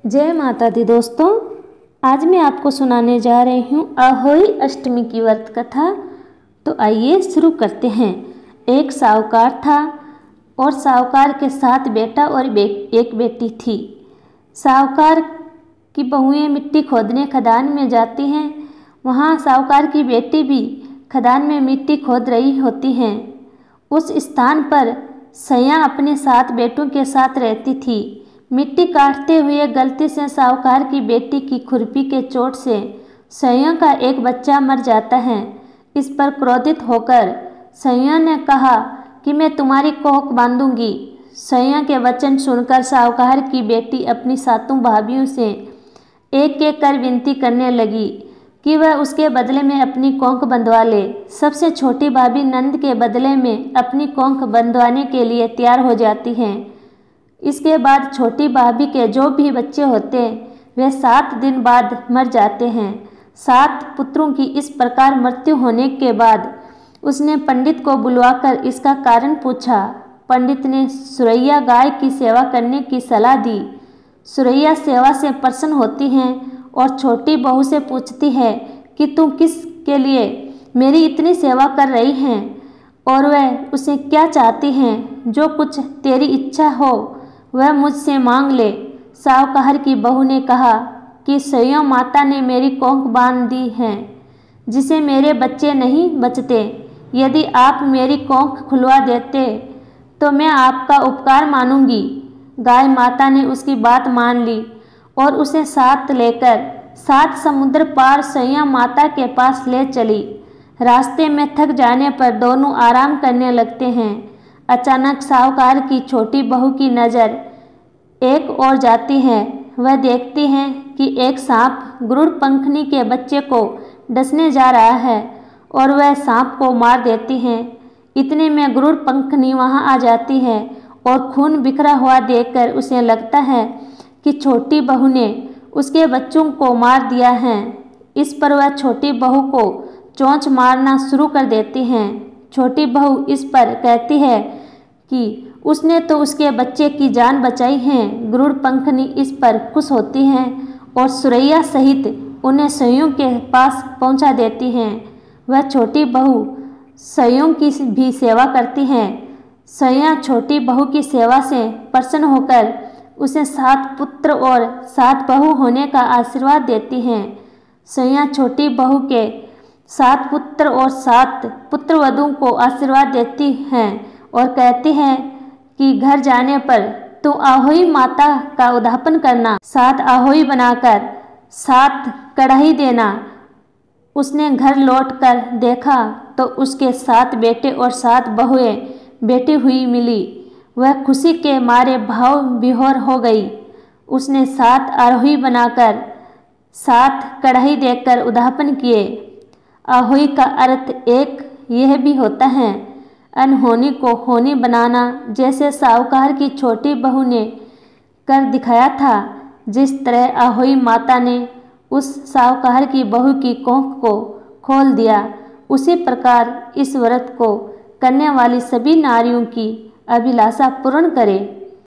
जय माता दी दोस्तों, आज मैं आपको सुनाने जा रही हूँ अहोई अष्टमी की व्रत कथा। तो आइए शुरू करते हैं। एक साहूकार था और साहूकार के 7 बेटा और एक बेटी थी। साहूकार की बहुएं मिट्टी खोदने खदान में जाती हैं। वहाँ साहूकार की बेटी भी खदान में मिट्टी खोद रही होती हैं। उस स्थान पर सैया अपने 7 बेटों के साथ रहती थी। मिट्टी काटते हुए गलती से साहूकार की बेटी की खुरपी के चोट से सैया का एक बच्चा मर जाता है। इस पर क्रोधित होकर सैया ने कहा कि मैं तुम्हारी कोख बांधूंगी। सैया के वचन सुनकर साहूकार की बेटी अपनी 7 भाभियों से एक एक कर विनती करने लगी कि वह उसके बदले में अपनी कोख बंधवा ले। सबसे छोटी भाभी नंद के बदले में अपनी कोख बंधवाने के लिए तैयार हो जाती हैं। इसके बाद छोटी भाभी के जो भी बच्चे होते वे 7 दिन बाद मर जाते हैं। 7 पुत्रों की इस प्रकार मृत्यु होने के बाद उसने पंडित को बुलवाकर इसका कारण पूछा। पंडित ने सुरैया गाय की सेवा करने की सलाह दी। सुरैया सेवा से प्रसन्न होती हैं और छोटी बहू से पूछती है कि तुम किस के लिए मेरी इतनी सेवा कर रही हैं और वह उसे क्या चाहती हैं। जो कुछ तेरी इच्छा हो वह मुझसे मांग ले। साहूकार की बहू ने कहा कि सैया माता ने मेरी कोख बांध दी है जिसे मेरे बच्चे नहीं बचते। यदि आप मेरी कोख खुलवा देते तो मैं आपका उपकार मानूंगी। गाय माता ने उसकी बात मान ली और उसे साथ लेकर 7 समुद्र पार सैया माता के पास ले चली। रास्ते में थक जाने पर दोनों आराम करने लगते हैं। अचानक साहूकार की छोटी बहू की नज़र एक ओर जाती है। वह देखती है कि एक सांप गरुड़ पंखनी के बच्चे को डसने जा रहा है और वह सांप को मार देती है। इतने में गरुड़ पंखनी वहां आ जाती है और खून बिखरा हुआ देखकर उसे लगता है कि छोटी बहू ने उसके बच्चों को मार दिया है। इस पर वह छोटी बहू को चोंच मारना शुरू कर देती हैं। छोटी बहू इस पर कहती है कि उसने तो उसके बच्चे की जान बचाई है। गरुड़ पंखनी इस पर खुश होती हैं और सुरैया सहित उन्हें सैयों के पास पहुंचा देती हैं। वह छोटी बहू सैयों की भी सेवा करती हैं। सैया छोटी बहू की सेवा से प्रसन्न होकर उसे 7 पुत्र और 7 बहू होने का आशीर्वाद देती हैं। सैया छोटी बहू के 7 पुत्र और 7 पुत्रवधू को आशीर्वाद देती हैं और कहती हैं कि घर जाने पर तू अहोई माता का उद्यापन करना। 7 अहोई बनाकर 7 कढ़ाई देना। उसने घर लौटकर देखा तो उसके 7 बेटे और 7 बहुएं बेटी हुई मिली। वह खुशी के मारे भाव विभोर हो गई। उसने 7 अहोई बनाकर 7 कढ़ाई देकर उद्यापन किए। अहोई का अर्थ एक यह भी होता है अनहोनी को होनी बनाना, जैसे साहूकार की छोटी बहू ने कर दिखाया था। जिस तरह अहोई माता ने उस साहूकार की बहू की कोख को खोल दिया, उसी प्रकार इस व्रत को करने वाली सभी नारियों की अभिलाषा पूर्ण करे।